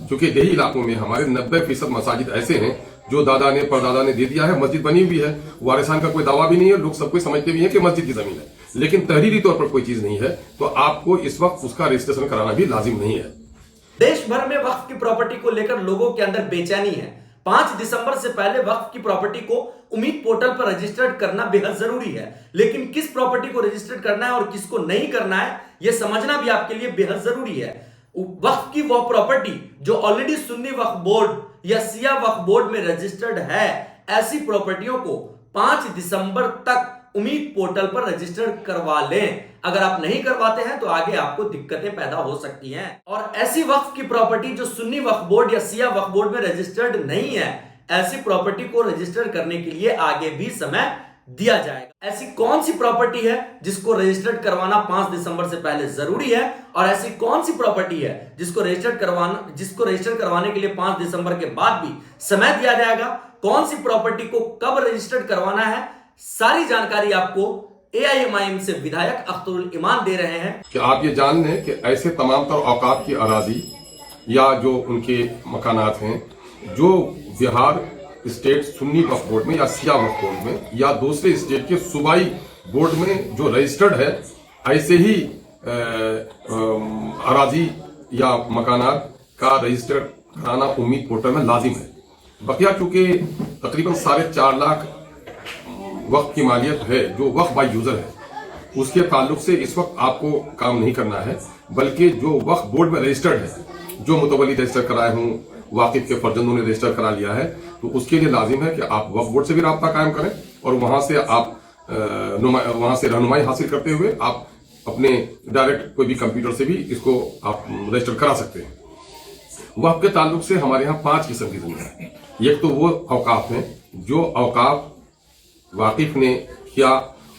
چونکہ دیہی علاقوں میں ہمارے 90% مساجد ایسے ہیں جو دادا نے پردادا نے دے دیا ہے، مسجد بنی ہوئی ہے، وارثان کا کوئی دعویٰ بھی نہیں ہے، لوگ سب کوئی سمجھتے بھی ہیں کہ مسجد کی زمین ہے، لیکن تحریری طور پر کوئی چیز نہیں ہے، تو آپ کو اس وقت اس کا رجسٹریشن کرانا بھی لازم نہیں ہے۔ دیش بھر میں وقف کی پراپرٹی کو لے کر لوگوں کے اندر بے چینی ہے۔ 5 دسمبر سے پہلے وقف کی پراپرٹی کو امید پورٹل پر رجسٹرڈ کرنا بے حد ضروری ہے، لیکن کس پراپرٹی کو رجسٹرڈ کرنا ہے اور کس کو نہیں کرنا ہے یہ سمجھنا بھی آپ کے لیے بے حد ضروری ہے۔ وقف کی وہ پراپرٹی جو آلریڈی سنی وقف بورڈ یا سیاہ وقف بورڈ میں رجسٹرڈ ہے، ایسی پراپرٹیوں کو 5 دسمبر تک امید پورٹل پر رجسٹر کروا لیں۔ اگر آپ نہیں کرواتے ہیں تو آگے آپ کو دقتیں پیدا ہو سکتی ہیں، اور ایسی وقف کی پراپرٹی جو سنی وقف بورڈ یا سیاہ وقف بورڈ میں رجسٹرڈ نہیں ہے، ایسی پراپرٹی کو رجسٹر کرنے کے لیے آگے بھی سمے دیا جائے گا۔ ایسی کون سی پراپرٹی ہے جس کو رجسٹرڈ کروانا 5 دسمبر سے پہلے ضروری ہے، اور ایسی کون سی پراپرٹی ہے جس کو رجسٹر کروانے کے لیے 5 دسمبر کے بعد بھی سمے دیا جائے گا، کون سی پراپرٹی کو کب رجسٹرڈ کروانا ہے، ساری جانکاری آپ کو AIMIM سے ودھایک اختر الایمان دے رہے ہیں۔ کہ آپ یہ جان لیں کہ ایسے تمام تر اوقاف کی اراضی یا جو ان کے مکانات ہیں جو بہار اسٹیٹ سنی وقف بورڈ میں یا سیاہ وقف بورڈ میں یا دوسرے اسٹیٹ کے صوبائی بورڈ میں جو رجسٹرڈ ہے، ایسے ہی اراضی یا مکانات کا رجسٹر کرانا امید پورٹل میں لازم ہے۔ بقیہ چونکہ تقریباً 4.5 لاکھ وقف کی مالیت ہے جو وقف بائی یوزر ہے، اس کے تعلق سے اس وقت آپ کو کام نہیں کرنا ہے، بلکہ جو وقف بورڈ میں رجسٹرڈ ہے، جو متولی رجسٹر کرائے ہوں، واقف کے فرزندوں نے رجسٹر کرا لیا ہے، تو اس کے لیے لازم ہے کہ آپ وقف بورڈ سے بھی رابطہ قائم کریں، اور وہاں سے رہنمائی حاصل کرتے ہوئے آپ اپنے ڈائریکٹ کوئی بھی کمپیوٹر سے بھی اس کو آپ رجسٹر کرا سکتے ہیں۔ وقف کے تعلق سے ہمارے ہاں 5 قسم کی زمین ہے۔ ایک تو وہ اوقاف ہیں جو اوقاف واقف نے کیا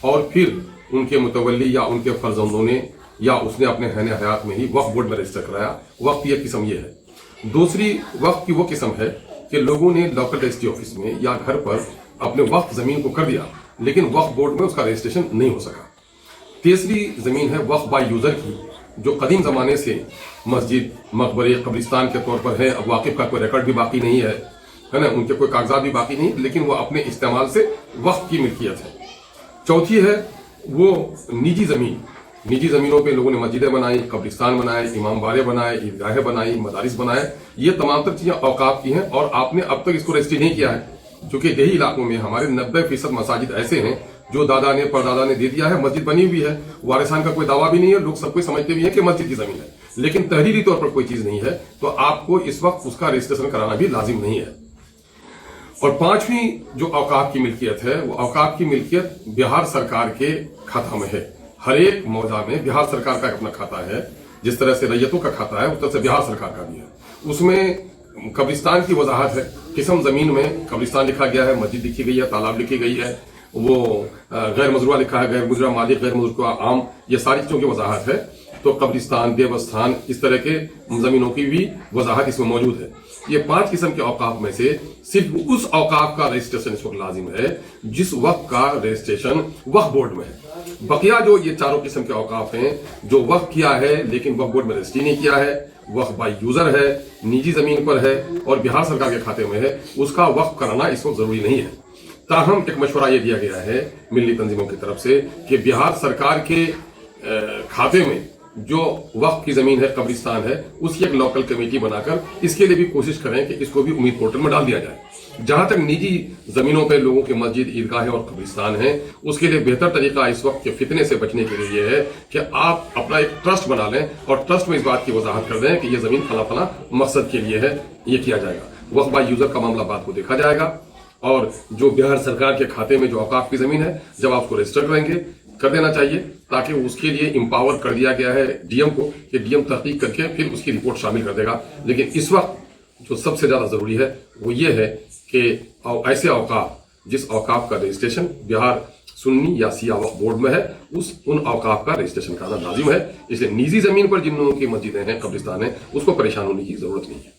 اور پھر ان کے متولی یا ان کے فرزندوں نے یا اس نے اپنے حین حیات میں ہی وقف بورڈ میں رجسٹر کرایا، وقف کی ایک قسم یہ ہے۔ دوسری وقف کی وہ قسم ہے کہ لوگوں نے لوکل رجسٹری آفس میں یا گھر پر اپنے وقف زمین کو کر دیا، لیکن وقف بورڈ میں اس کا رجسٹریشن نہیں ہو سکا۔ تیسری زمین ہے وقف بائی یوزر کی، جو قدیم زمانے سے مسجد، مقبرے، قبرستان کے طور پر ہے، اب واقف کا کوئی ریکارڈ بھی باقی نہیں ہے نا، ان کے کوئی کاغذات بھی باقی نہیں، لیکن وہ اپنے استعمال سے وقف کی ملکیت ہے۔ چوتھی ہے وہ نجی زمین، نجی زمینوں پہ لوگوں نے مسجدیں بنائی، قبرستان بنائے، امام بارے بنائے، عیدگاہیں بنائی، مدارس بنائے، یہ تمام تر چیزیں اوقاف کی ہیں، اور آپ نے اب تک اس کو رجسٹری نہیں کیا ہے، چونکہ دیہی علاقوں میں ہمارے 90% مساجد ایسے ہیں جو دادا نے پردادا نے دے دیا ہے، مسجد بنی ہوئی ہے، وارثان کا کوئی دعویٰ بھی نہیں ہے، لوگ سب کوئی سمجھتے بھی ہیں کہ مسجد کی زمین ہے، لیکن تحریری طور پر کوئی چیز نہیں ہے، تو آپ کو اس وقت اس کا رجسٹریشن کرانا بھی لازم نہیں ہے۔ اور 5ویں جو اوقاف کی ملکیت ہے، وہ اوقاف کی ملکیت بہار سرکار کے کھاتہ میں ہے۔ ہر ایک موضع میں بہار سرکار کا اپنا کھاتہ ہے، جس طرح سے ریتوں کا کھاتہ ہے اس طرح سے بہار سرکار کا بھی ہے۔ اس میں قبرستان کی وضاحت ہے، قسم زمین میں قبرستان لکھا گیا ہے، مسجد لکھی گئی ہے، تالاب لکھی گئی ہے، وہ غیر مزروعہ لکھا ہے، غیر مزروعہ مالک، غیر مزروعہ عام، یہ ساری چیزوں کی وضاحت ہے۔ تو قبرستان، دیوستھان، اس طرح کے زمینوں کی بھی وضاحت اس میں موجود ہے۔ یہ 5 قسم کے اوقاف میں سے صرف اس اوقاف کا رجسٹریشن اس وقت لازم ہے جس وقت کا رجسٹریشن وقف بورڈ میں ہے۔ بقیہ جو یہ 4 قسم کے اوقاف ہیں جو وقف کیا ہے لیکن وقف بورڈ میں رجسٹری نہیں کیا ہے، وقف بائی یوزر ہے، نجی زمین پر ہے اور بہار سرکار کے کھاتے میں ہے، اس کا وقف کرانا اس وقت ضروری نہیں ہے۔ تاہم ایک مشورہ یہ دیا گیا ہے ملی تنظیموں کی طرف سے کہ بہار سرکار کے کھاتے میں جو وقف کی زمین ہے، قبرستان ہے، اس کی ایک لوکل کمیٹی بنا کر اس کے لیے بھی کوشش کریں کہ اس کو بھی امید پورٹل میں ڈال دیا جائے۔ جہاں تک نجی زمینوں پہ لوگوں کے مسجد، عیدگاہیں اور قبرستان ہیں، اس کے لیے بہتر طریقہ اس وقت کے فتنے سے بچنے کے لیے یہ ہے کہ آپ اپنا ایک ٹرسٹ بنا لیں اور ٹرسٹ میں اس بات کی وضاحت کر دیں کہ یہ زمین فلاں فلاں مقصد کے لیے ہے، یہ کیا جائے گا۔ وقف بائی یوزر کا معاملہ بات کو دیکھا جائے گا، اور جو بہار سرکار کے کھاتے میں جو اوقاف کی زمین ہے، جب آپ کو رجسٹر کریں گے کر دینا چاہیے، تاکہ اس کے لیے امپاور کر دیا گیا ہے ڈی ایم کو کہ ڈی ایم تحقیق کر کے پھر اس کی رپورٹ شامل کر دے گا۔ لیکن اس وقت جو سب سے زیادہ ضروری ہے وہ یہ ہے کہ ایسے اوقاف جس اوقاف کا رجسٹریشن بہار سنی یا سیاہ وقف بورڈ میں ہے، ان اوقاف کا رجسٹریشن کرنا لازم ہے۔ اس لیے نجی زمین پر جن لوگوں کی مسجدیں ہیں، قبرستان ہیں، اس کو پریشان ہونے کی ضرورت نہیں ہے۔